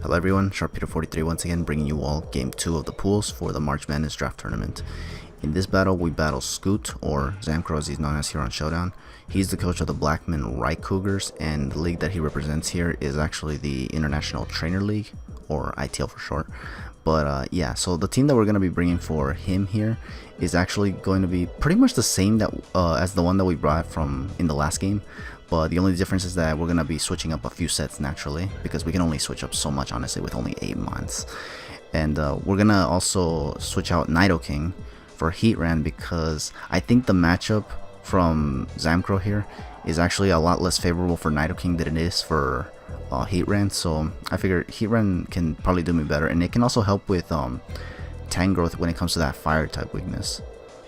Hello everyone, Sharpeter43 once again bringing you all Game 2 of the pools for the March Madness Draft Tournament. In this battle, we battle Scoot, or Zamcro as he's known as here on Showdown. He's the coach of the Blackmont Raikougars, and the league that he represents here is actually the International Trainer League, or ITL for short. But yeah, so the team that we're going to be bringing for him here is actually going to be pretty much the same that as the one that we brought from in the last game. But the only difference is that we're going to be switching up a few sets naturally, because we can only switch up so much honestly with only 8 months. And we're going to also switch out Nidoking for Heatran, because I think the matchup from Zamcro here is actually a lot less favorable for Nidoking than it is for Heatran. So I figured Heatran can probably do me better, and it can also help with Tangrowth when it comes to that fire type weakness.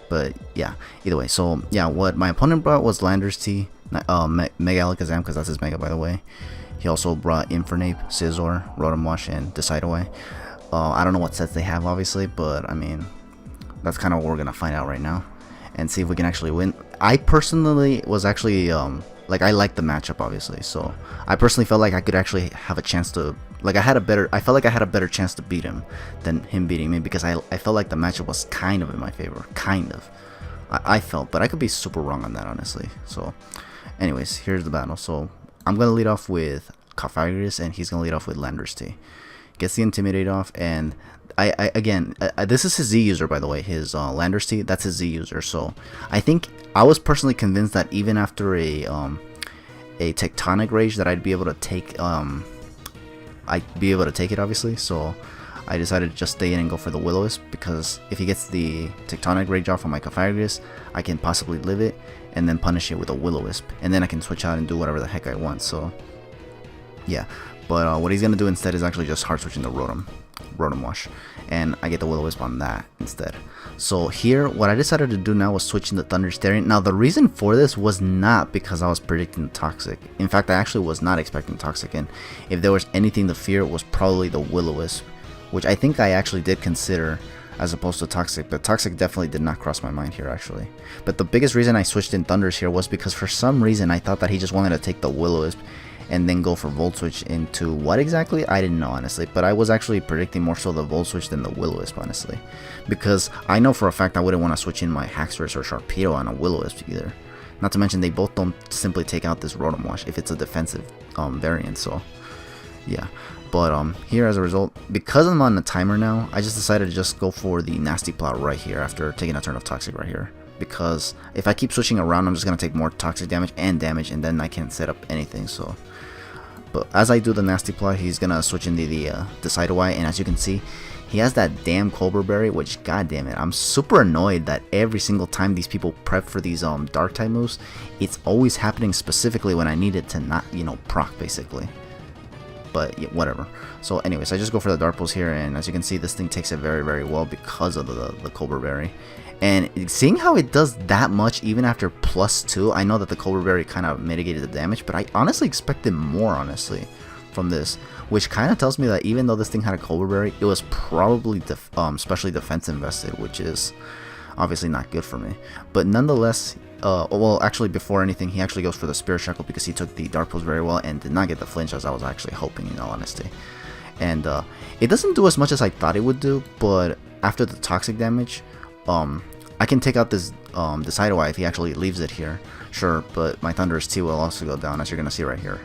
But yeah, either way, so yeah, what my opponent brought was Landers T, Mega Alakazam, because that's his Mega by the way. He also brought Infernape, Scizor, Rotom Wash, and Decidueye. I don't know what sets they have obviously, but I mean, that's kind of what we're gonna find out right now and see if we can actually win. I personally was actually like, I like the matchup obviously, so I personally felt like I could actually have a chance to, like, I felt like I had a better chance to beat him than him beating me, because I felt like the matchup was kind of in my favor, kind of. I felt, but I could be super wrong on that honestly. So anyways, here's the battle. So I'm gonna lead off with Cofagrigus, and he's gonna lead off with Landers T. Gets the Intimidate off, and again, this is his Z user by the way, his Landers T, that's his Z user. So I think I was personally convinced that even after a Tectonic Rage that I'd be able to take it obviously. So I decided to just stay in and go for the Will-O-Wisp, because if he gets the Tectonic Rage off on my Cofagrigus, I can possibly live it and then punish it with a Will-O-Wisp, and then I can switch out and do whatever the heck I want. So yeah, but what he's gonna do instead is actually just hard switching the Rotom Wash, and I get the Will-O-Wisp on that instead. So here, what I decided to do now was switching the Thunderstarian. Now the reason for this was not because I was predicting Toxic. In fact, I actually was not expecting Toxic, and if there was anything to fear, it was probably the Will-O-Wisp, which I think I actually did consider as opposed to Toxic, but Toxic definitely did not cross my mind here actually. But the biggest reason I switched in Thunders here was because for some reason I thought that he just wanted to take the Will-O-Wisp and then go for Volt Switch into what exactly? I didn't know honestly, but I was actually predicting more so the Volt Switch than the Will-O-Wisp honestly, because I know for a fact I wouldn't want to switch in my Haxorus or Sharpedo on a Will-O-Wisp either. Not to mention they both don't simply take out this Rotom Wash if it's a defensive variant, so yeah. But here as a result, because I'm on the timer now, I just decided to just go for the Nasty Plot right here after taking a turn of Toxic right here. Because if I keep switching around, I'm just going to take more Toxic damage, and then I can't set up anything. So, but as I do the Nasty Plot, he's going to switch into the Decidueye, and as you can see, he has that damn Cobra Berry, which, god damn it, I'm super annoyed that every single time these people prep for these Dark type moves, it's always happening specifically when I need it to not, you know, proc basically. But yeah, whatever. So anyways, I just go for the Dark Pulse here, and as you can see, this thing takes it very, very well because of the Cobra Berry. And seeing how it does that much even after +2, I know that the Cobra Berry kind of mitigated the damage, but I honestly expected more honestly from this, which kind of tells me that even though this thing had a Cobra Berry, it was probably specially defense invested, which is obviously not good for me. But nonetheless, well, actually, before anything, he actually goes for the Spirit Shackle because he took the Dark Pulse very well and did not get the flinch as I was actually hoping, in all honesty. And it doesn't do as much as I thought it would do, but after the Toxic damage, I can take out this Decidueye if he actually leaves it here. Sure, but my Thundurus T will also go down, as you're going to see right here.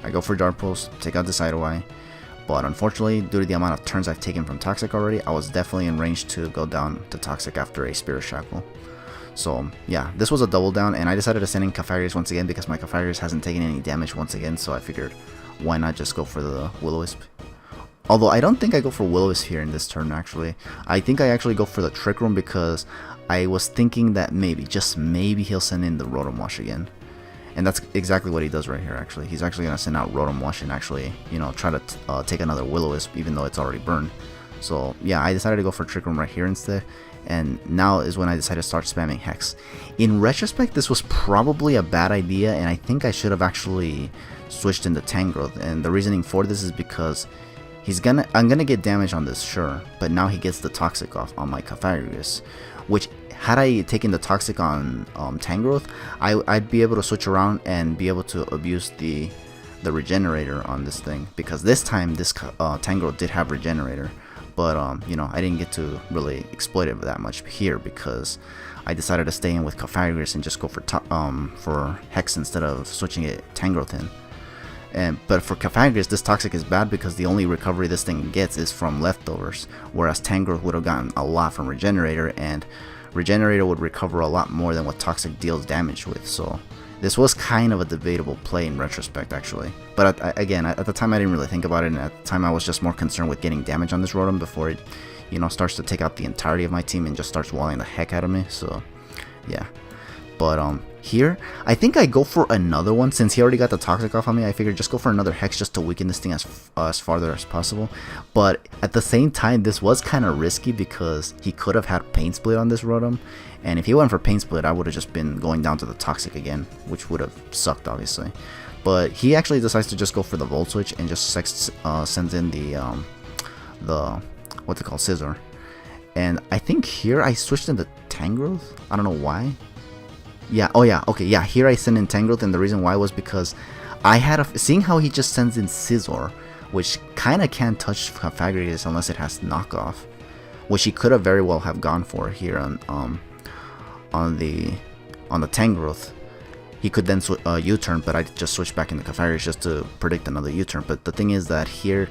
I go for Dark Pulse, take out Decidueye, but unfortunately, due to the amount of turns I've taken from Toxic already, I was definitely in range to go down to Toxic after a Spirit Shackle. So yeah, this was a double down, and I decided to send in Cofagrigus once again because my Cofagrigus hasn't taken any damage once again, so I figured why not just go for the Will-O-Wisp. Although I don't think I go for Will-O-Wisp here in this turn actually. I think I actually go for the Trick Room because I was thinking that maybe, just maybe, he'll send in the Rotom Wash again. And that's exactly what he does right here actually. He's actually going to send out Rotom Wash and actually, you know, try to take another Will-O-Wisp even though it's already burned. So yeah, I decided to go for Trick Room right here instead. And now is when I decided to start spamming Hex. In retrospect, this was probably a bad idea, and I think I should have actually switched into Tangrowth. And the reasoning for this is because I'm gonna get damage on this, sure, but now he gets the Toxic off on my Cofagrigus, which had I taken the Toxic on Tangrowth, I'd be able to switch around and be able to abuse the the regenerator on this thing, because this time this Tangrowth did have regenerator, but you know, I didn't get to really exploit it that much here because I decided to stay in with Cofagrigus and just go for Hex instead of switching it Tangrowth in. But for Cofagrigus, this Toxic is bad because the only recovery this thing gets is from leftovers, whereas Tangrowth would have gotten a lot from Regenerator, and Regenerator would recover a lot more than what Toxic deals damage with. So this was kind of a debatable play in retrospect, actually. But again, at the time I didn't really think about it, and at the time I was just more concerned with getting damage on this Rotom before it, you know, starts to take out the entirety of my team and just starts walling the heck out of me. So yeah. But here, I think I go for another one. Since he already got the Toxic off on me, I figured just go for another Hex just to weaken this thing as farther as possible. But at the same time, this was kind of risky because he could have had Pain Split on this Rotom. And if he went for Pain Split, I would have just been going down to the Toxic again, which would have sucked, obviously. But he actually decides to just go for the Volt Switch and just sends in the what's it called, Scizor. And I think here I switched into Tangrowth. I don't know why. Yeah, oh yeah, okay, yeah, here I sent in Tangrowth, and the reason why was because I had seeing how he just sends in Scizor, which kind of can't touch Cofagrigus unless it has knockoff, which he could have very well have gone for here on the Tangrowth. He could then U-turn, but I just switched back into Cofagrigus just to predict another U-turn. But the thing is that here,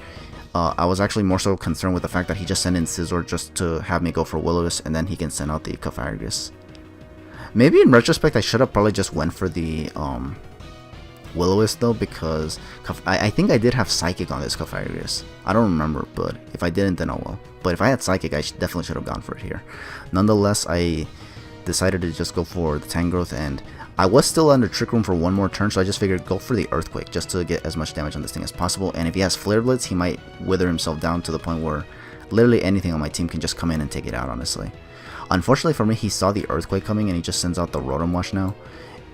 I was actually more so concerned with the fact that he just sent in Scizor just to have me go for Will-O-Wisp, and then he can send out the Cofagrigus. Maybe in retrospect I should have probably just went for the Will-O-Wisp though, because I think I did have Psychic on this Cofagrigus. I don't remember, but if I didn't, then oh well. But if I had Psychic, I definitely should have gone for it here. Nonetheless, I decided to just go for the Tangrowth, and I was still under Trick Room for one more turn, so I just figured go for the Earthquake just to get as much damage on this thing as possible. And if he has Flare Blitz, he might wither himself down to the point where literally anything on my team can just come in and take it out, honestly. Unfortunately for me, he saw the Earthquake coming and he just sends out the Rotom Wash now.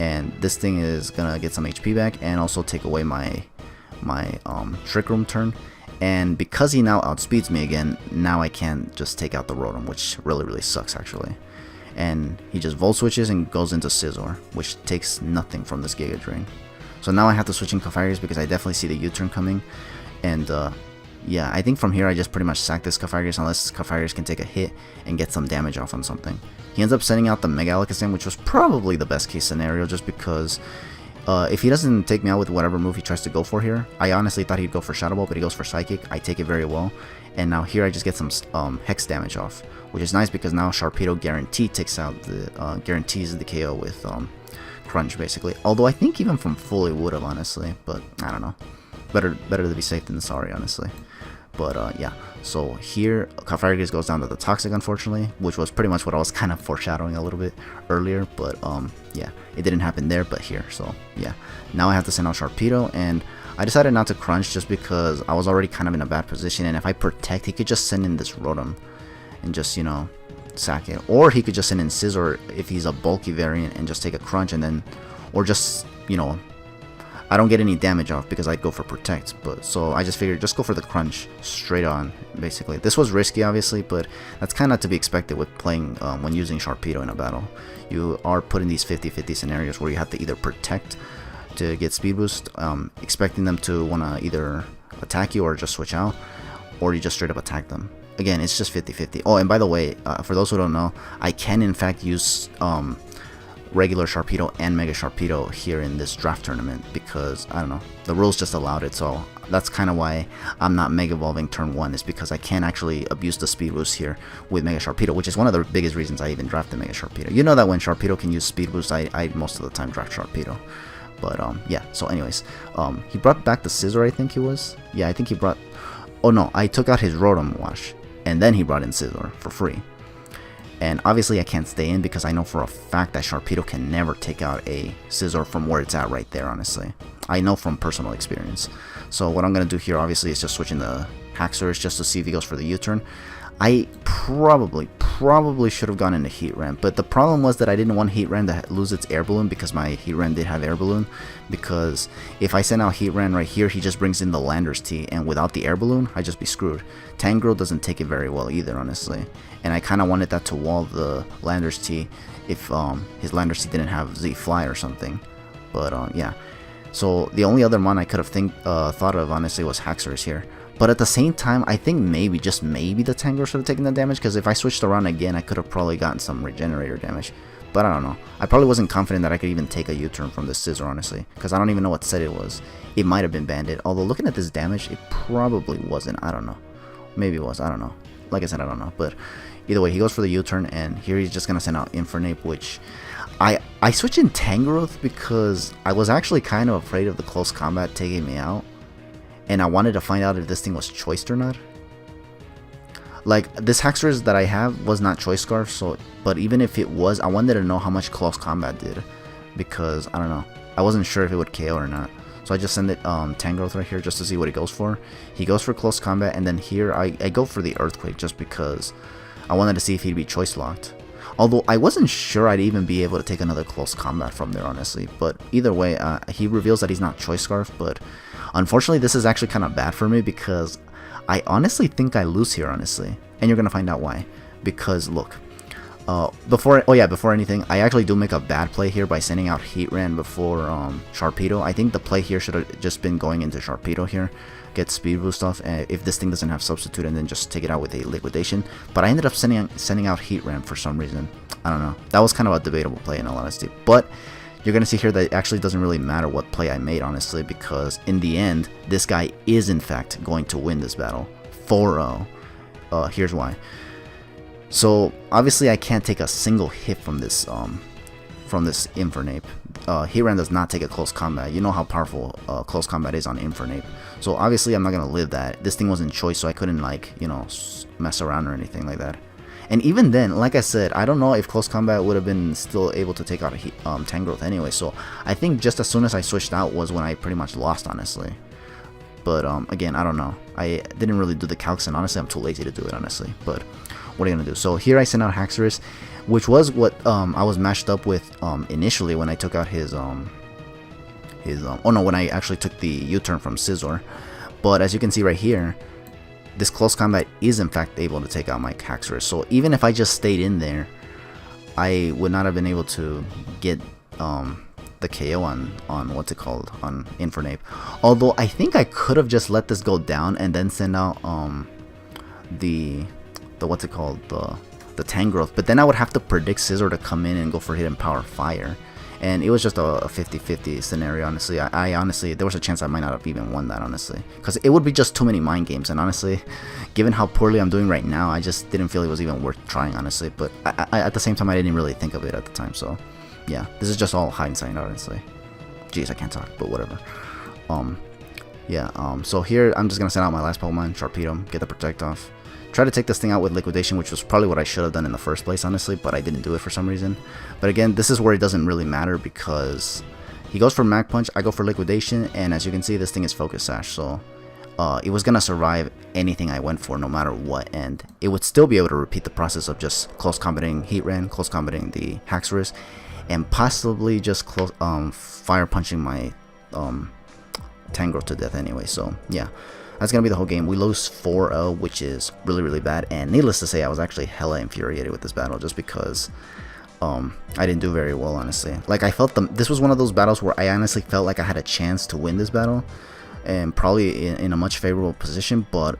And this thing is gonna get some HP back and also take away my Trick Room turn. And because he now outspeeds me again, now I can't just take out the Rotom, which really sucks actually. And he just Volt Switches and goes into Scizor, which takes nothing from this Giga Drain. So now I have to switch in Cofagrigus because I definitely see the U-turn coming. And yeah, I think from here I just pretty much sack this Cofagrigus unless Cofagrigus can take a hit and get some damage off on something. He ends up sending out the Mega Alakazam, which was probably the best case scenario just because if he doesn't take me out with whatever move he tries to go for here, I honestly thought he'd go for Shadow Ball, but he goes for Psychic. I take it very well. And now here I just get some Hex damage off, which is nice because now Sharpedo guarantees the KO with Crunch basically. Although I think even from full it would have, honestly, but I don't know. Better to be safe than sorry, honestly. But yeah, so here Cofagrigus goes down to the Toxic, unfortunately, which was pretty much what I was kind of foreshadowing a little bit earlier. But yeah, it didn't happen there, but here. So yeah, now I have to send out Sharpedo, and I decided not to Crunch just because I was already kind of in a bad position, and if I Protect, he could just send in this Rotom and just, you know, sack it. Or he could just send in Scizor if he's a bulky variant and just take a Crunch, and then, or just, you know, I don't get any damage off because I'd go for Protect. But so I just figured just go for the Crunch straight on, basically. This was risky, obviously, but that's kind of to be expected with playing when using Sharpedo in a battle. You are put in these 50-50 scenarios where you have to either Protect to get Speed Boost, expecting them to want to either attack you or just switch out, or you just straight up attack them. Again, it's just 50-50. Oh, and by the way, for those who don't know, I can in fact use regular Sharpedo and Mega Sharpedo here in this draft tournament because, I don't know, the rules just allowed it. So that's kind of why I'm not Mega Evolving turn 1, is because I can actually abuse the Speed Boost here with Mega Sharpedo, which is one of the biggest reasons I even drafted Mega Sharpedo. You know that when Sharpedo can use Speed Boost, I most of the time draft Sharpedo. But yeah, so anyways, he brought back the Scizor, I think he was. Yeah, I think he brought, oh no, I took out his Rotom Wash, and then he brought in Scizor for free. And obviously I can't stay in because I know for a fact that Sharpedo can never take out a Scizor from where it's at right there, honestly. I know from personal experience. So what I'm going to do here, obviously, is just switch in the Haxorus just to see if he goes for the U-turn. I probably should have gone into Heatran, but the problem was that I didn't want Heatran to lose its Air Balloon because my Heatran did have Air Balloon, because if I send out Heatran right here, he just brings in the Landorus T, and without the Air Balloon, I'd just be screwed. Tangrowth doesn't take it very well either, honestly, and I kind of wanted that to wall the Landorus T if his Landorus T didn't have Z Fly or something, but yeah. So the only other mon I could have thought of honestly was Haxorus here. But at the same time, I think maybe, just maybe, the Tangrowth should have taken the damage, because if I switched around again, I could have probably gotten some regenerator damage. But I don't know. I probably wasn't confident that I could even take a U-turn from this Scizor, honestly, because I don't even know what set it was. It might have been Bandit, although looking at this damage, it probably wasn't. I don't know. Maybe it was. I don't know. Like I said, I don't know. But either way, he goes for the U-turn, and here he's just going to send out Infernape, which I switched in Tangrowth because I was actually kind of afraid of the close combat taking me out. And I wanted to find out if this thing was choiced or not. Like, this Haxorus that I have was not Choice Scarf, so, but even if it was, I wanted to know how much close combat did. Because, I don't know, I wasn't sure if it would KO or not. So I just send it Tangrowth right here just to see what he goes for. He goes for close combat, and then here I go for the Earthquake just because I wanted to see if he'd be choice locked. Although I wasn't sure I'd even be able to take another close combat from there, honestly. But either way, he reveals that he's not Choice Scarf, but unfortunately, this is actually kind of bad for me because I honestly think I lose here, honestly. And you're going to find out why. Because, look, before anything, I actually do make a bad play here by sending out Heatran before Sharpedo. I think the play here should have just been going into Sharpedo here. Get speed boost off if this thing doesn't have substitute, and then just take it out with a liquidation. But I ended up sending out Heatran for some reason. I don't know. That was kind of a debatable play in all honesty. But you're going to see here that it actually doesn't really matter what play I made, honestly, because in the end, this guy is in fact going to win this battle 4-0. Here's why. So obviously I can't take a single hit from this Infernape. Heatran does not take a close combat. You know how powerful close combat is on Infernape. So obviously I'm not going to live that. This thing wasn't choice, so I couldn't, like, you know, mess around or anything like that. And even then, like I said, I don't know if close combat would have been still able to take out Tangrowth anyway. So I think just as soon as I switched out was when I pretty much lost, honestly. But again, I don't know. I didn't really do the calcs, and honestly, I'm too lazy to do it, honestly. But what are you gonna do? So here I sent out Haxorus, which was what I was matched up with initially when I took out when I actually took the U-turn from Scizor. But as you can see right here, this close combat is in fact able to take out my Haxorus. So even if I just stayed in there, I would not have been able to get the KO on what's it called, on Infernape. Although I think I could have just let this go down and then send out the what's it called, the Tangrowth. But then I would have to predict Scizor to come in and go for Hidden Power Fire. And it was just a 50-50 scenario, honestly. I honestly, there was a chance I might not have even won that, honestly. Because it would be just too many mind games. And honestly, given how poorly I'm doing right now, I just didn't feel it was even worth trying, honestly. But at the same time, I didn't really think of it at the time. So, yeah, this is just all hindsight, honestly. Jeez, I can't talk, but whatever. So here, I'm just going to send out my last Pokemon, Sharpedo, get the Protect off. Try to take this thing out with liquidation, which was probably what I should have done in the first place, honestly, but I didn't do it for some reason. But again, this is where it doesn't really matter because he goes for Mag Punch, I go for liquidation, and as you can see, this thing is Focus Sash, so it was gonna survive anything I went for no matter what, and it would still be able to repeat the process of just close combating Heatran, close combating the Haxorus, and possibly just close fire punching my Tangrowth to death anyway. So yeah, that's gonna be the whole game. We lose 4-0, which is really, really bad, and needless to say, I was actually hella infuriated with this battle just because I didn't do very well, honestly. Like, I felt this was one of those battles where I honestly felt like I had a chance to win this battle, and probably in a much favorable position, but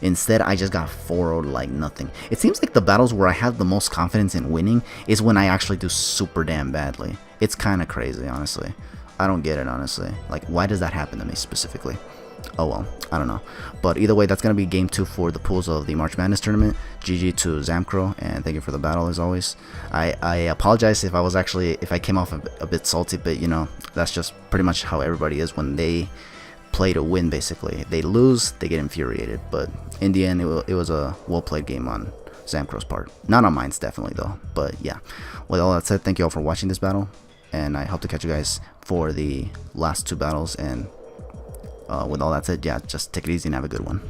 instead I just got 4-0'd like nothing. It seems like the battles where I have the most confidence in winning is when I actually do super damn badly. It's kind of crazy, honestly. I don't get it, honestly. Like, why does that happen to me specifically? Oh well, I don't know. But either way, that's going to be game 2 for the pools of the March Madness tournament. GG to Zamcro, and thank you for the battle as always. I apologize if I came off a bit salty, but you know, that's just pretty much how everybody is when they play to win, basically. They lose, they get infuriated, but in the end, it was a well-played game on Zamcro's part. Not on mine's, definitely, though. But yeah, with all that said, thank you all for watching this battle, and I hope to catch you guys for the last 2 battles, and with all that said, yeah, just take it easy and have a good one.